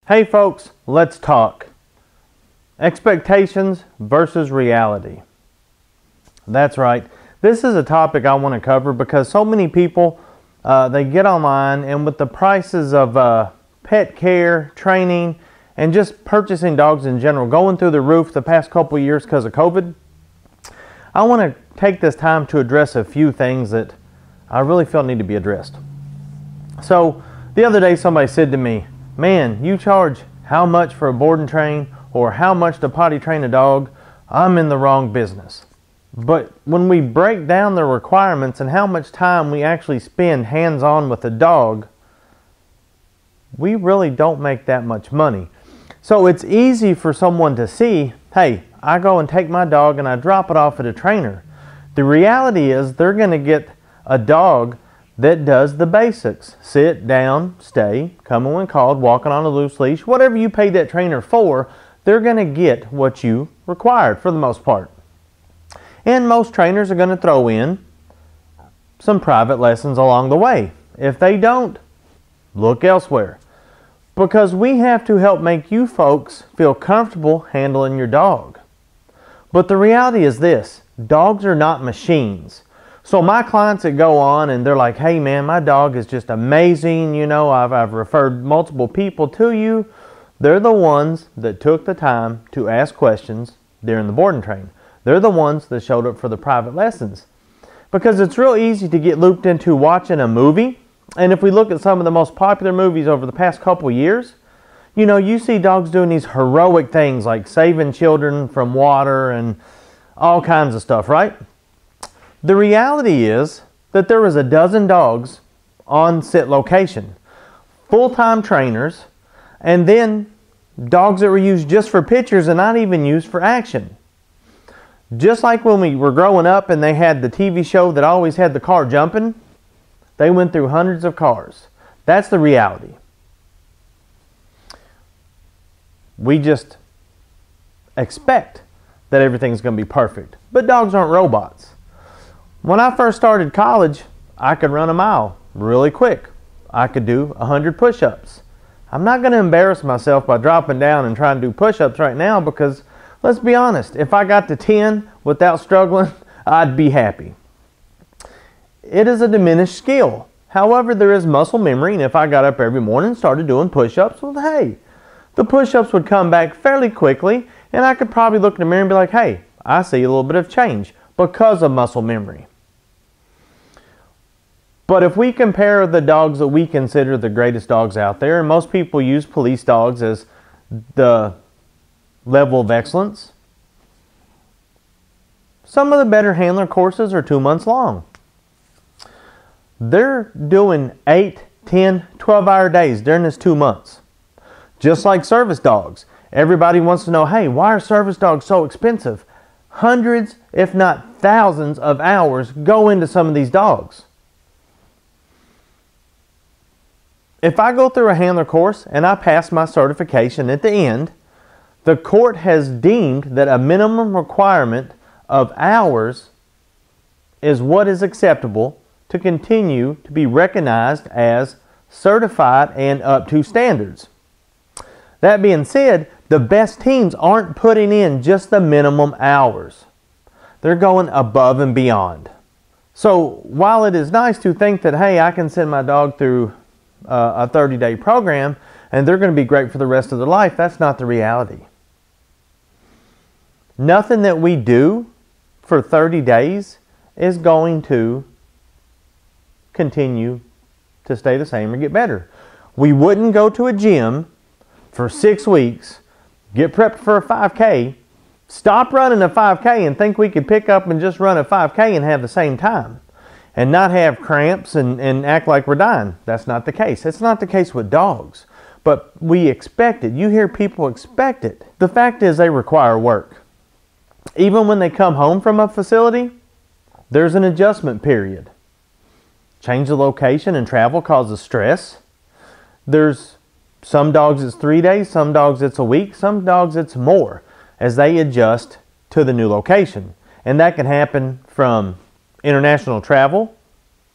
Hey folks, let's talk. Expectations versus reality. That's right. This is a topic I want to cover because so many people, they get online and with the prices of pet care, training, and just purchasing dogs in general going through the roof the past couple of years because of COVID, I want to take this time to address a few things that I really feel need to be addressed. So the other day somebody said to me, "Man, you charge how much for a board and train or how much to potty train a dog? I'm in the wrong business." But when we break down the requirements and how much time we actually spend hands-on with a dog, we really don't make that much money. So it's easy for someone to see, hey, I go and take my dog and I drop it off at a trainer. The reality is they're going to get a dog that does the basics. Sit, down, stay, coming when called, walking on a loose leash. Whatever you paid that trainer for, they're going to get what you required for the most part. And most trainers are going to throw in some private lessons along the way. If they don't, look elsewhere. Because we have to help make you folks feel comfortable handling your dog. But the reality is this, dogs are not machines. So my clients that go on and they're like, "Hey man, my dog is just amazing, you know, I've referred multiple people to you." They're the ones that took the time to ask questions during the board and train. They're the ones that showed up for the private lessons. Because it's real easy to get looped into watching a movie. And if we look at some of the most popular movies over the past couple years, you know, you see dogs doing these heroic things like saving children from water and all kinds of stuff, right? The reality is that there was a dozen dogs on set location, full-time trainers, and then dogs that were used just for pictures and not even used for action. Just like when we were growing up and they had the TV show that always had the car jumping, they went through hundreds of cars. That's the reality. We just expect that everything's going to be perfect. But dogs aren't robots. When I first started college, I could run a mile really quick. I could do 100 push-ups. I'm not going to embarrass myself by dropping down and trying to do push-ups right now because, let's be honest, if I got to 10 without struggling, I'd be happy. It is a diminished skill. However, there is muscle memory, and if I got up every morning and started doing push-ups, well, hey, the push-ups would come back fairly quickly, and I could probably look in the mirror and be like, hey, I see a little bit of change because of muscle memory. But if we compare the dogs that we consider the greatest dogs out there, and most people use police dogs as the level of excellence, some of the better handler courses are 2 months long. They're doing 8, 10, 12-hour days during this 2 months. Just like service dogs. Everybody wants to know, hey, why are service dogs so expensive? Hundreds, if not thousands of hours go into some of these dogs. If I go through a handler course and I pass my certification at the end, the court has deemed that a minimum requirement of hours is what is acceptable to continue to be recognized as certified and up to standards. That being said, the best teams aren't putting in just the minimum hours. They're going above and beyond. So while it is nice to think that, hey, I can send my dog through a 30-day program and they're going to be great for the rest of their life, that's not the reality. Nothing that we do for 30 days is going to continue to stay the same or get better. We wouldn't go to a gym for 6 weeks, get prepped for a 5K, stop running a 5K and think we could pick up and just run a 5K and have the same time and not have cramps and act like we're dying. That's not the case. It's not the case with dogs. But we expect it. You hear people expect it. The fact is they require work. Even when they come home from a facility, there's an adjustment period. Change of location and travel causes stress. There's some dogs it's 3 days, some dogs it's a week, some dogs it's more as they adjust to the new location. And that can happen from international travel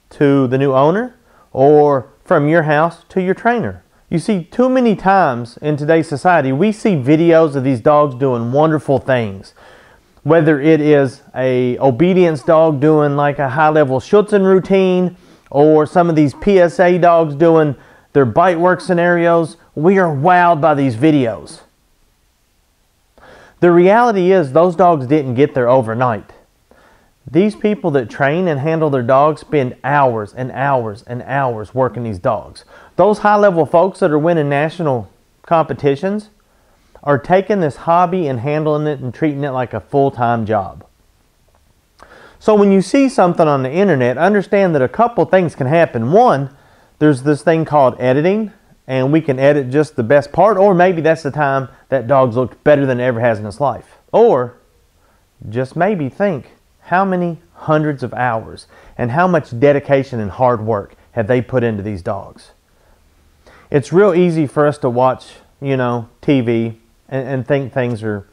to the new owner or from your house to your trainer. You see, too many times in today's society, we see videos of these dogs doing wonderful things. Whether it is a obedience dog doing like a high-level Schutzhund routine, or some of these PSA dogs doing their bite work scenarios, we are wowed by these videos. The reality is those dogs didn't get there overnight. These people that train and handle their dogs spend hours and hours and hours working these dogs. Those high-level folks that are winning national competitions are taking this hobby and handling it and treating it like a full-time job. So when you see something on the internet, understand that a couple things can happen. One, there's this thing called editing, and we can edit just the best part, or maybe that's the time that dog's looked better than it ever has in its life. Or just maybe think, how many hundreds of hours and how much dedication and hard work have they put into these dogs? It's real easy for us to watch, TV and think things are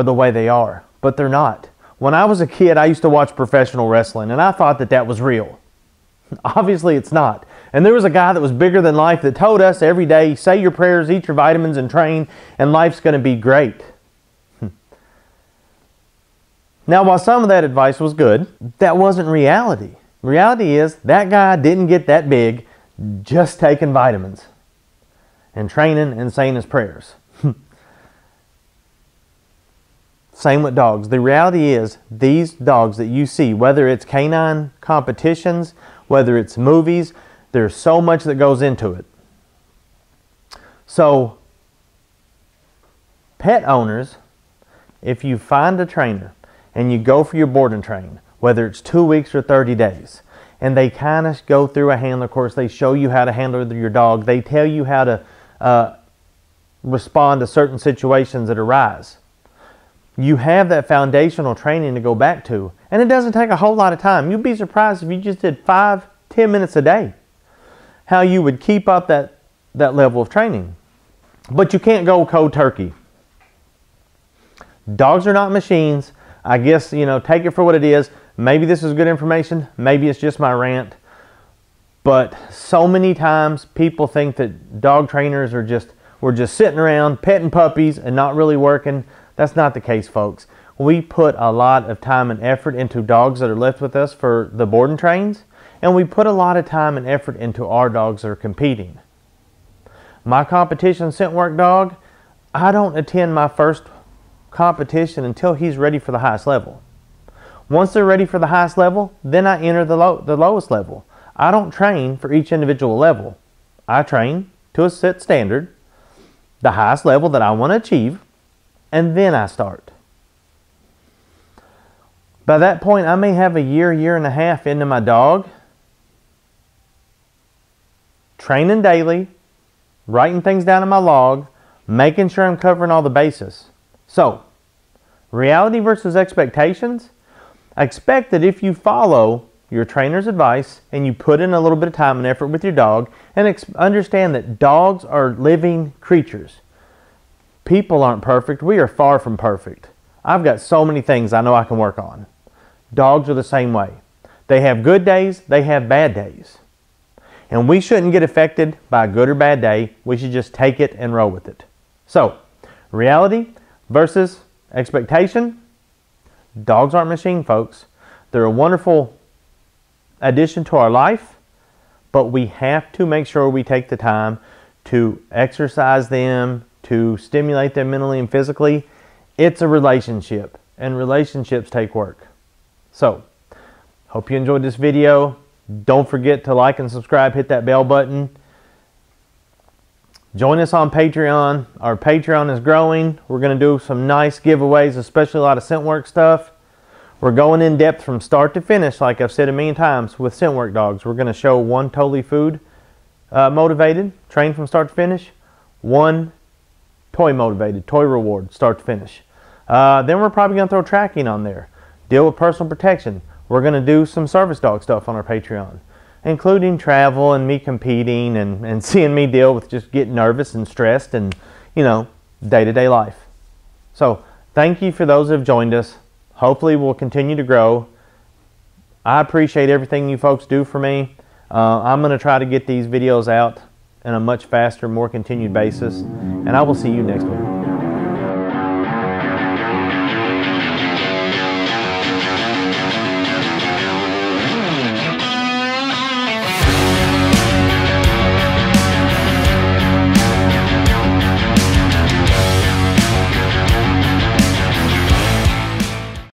the way they are, but they're not. When I was a kid, I used to watch professional wrestling, and I thought that that was real. Obviously, it's not. And there was a guy that was bigger than life that told us every day, say your prayers, eat your vitamins, and train, and life's going to be great. Now, while some of that advice was good, that wasn't reality. Reality is that guy didn't get that big just taking vitamins and training and saying his prayers. Same with dogs. The reality is these dogs that you see, whether it's canine competitions, whether it's movies, there's so much that goes into it. So, pet owners, if you find a trainer and you go for your board and train, whether it's 2 weeks or 30 days, and they kind of go through a handler course, they show you how to handle your dog, they tell you how to respond to certain situations that arise. You have that foundational training to go back to, and it doesn't take a whole lot of time. You'd be surprised if you just did 5-10 minutes a day, how you would keep up that level of training. But you can't go cold turkey. Dogs are not machines. I guess, take it for what it is. Maybe this is good information. Maybe it's just my rant. But so many times people think that dog trainers we're just sitting around petting puppies and not really working. That's not the case, folks. We put a lot of time and effort into dogs that are left with us for the board and trains, and we put a lot of time and effort into our dogs that are competing. My competition scent work dog, I don't attend my first competition until he's ready for the highest level. Once they're ready for the highest level, then I enter the lowest level. I don't train for each individual level. I train to a set standard, the highest level that I want to achieve, and then I start. By that point, I may have a year and a half into my dog, training daily, writing things down in my log, making sure I'm covering all the bases. So, reality versus expectations. Expect that if you follow your trainer's advice and you put in a little bit of time and effort with your dog, and understand that dogs are living creatures. People aren't perfect. We are far from perfect. I've got so many things I know I can work on. Dogs are the same way. They have good days, they have bad days. And we shouldn't get affected by a good or bad day. We should just take it and roll with it. So, reality versus expectation. Dogs aren't machine, folks. They're a wonderful addition to our life, but we have to make sure we take the time to exercise them, to stimulate them mentally and physically. It's a relationship, and relationships take work. So, hope you enjoyed this video. Don't forget to like and subscribe, hit that bell button. Join us on Patreon. Our Patreon is growing. We're going to do some nice giveaways, especially a lot of scent work stuff. We're going in depth from start to finish, like I've said a million times, with scent work dogs. We're going to show one totally food motivated, trained from start to finish. One toy motivated, toy reward, start to finish. Then we're probably going to throw tracking on there. Deal with personal protection. We're going to do some service dog stuff on our Patreon, including travel and me competing and seeing me deal with just getting nervous and stressed and, day-to-day life. So, thank you for those who have joined us. Hopefully we'll continue to grow. I appreciate everything you folks do for me. I'm going to try to get these videos out in a much faster, more continued basis. And I will see you next week.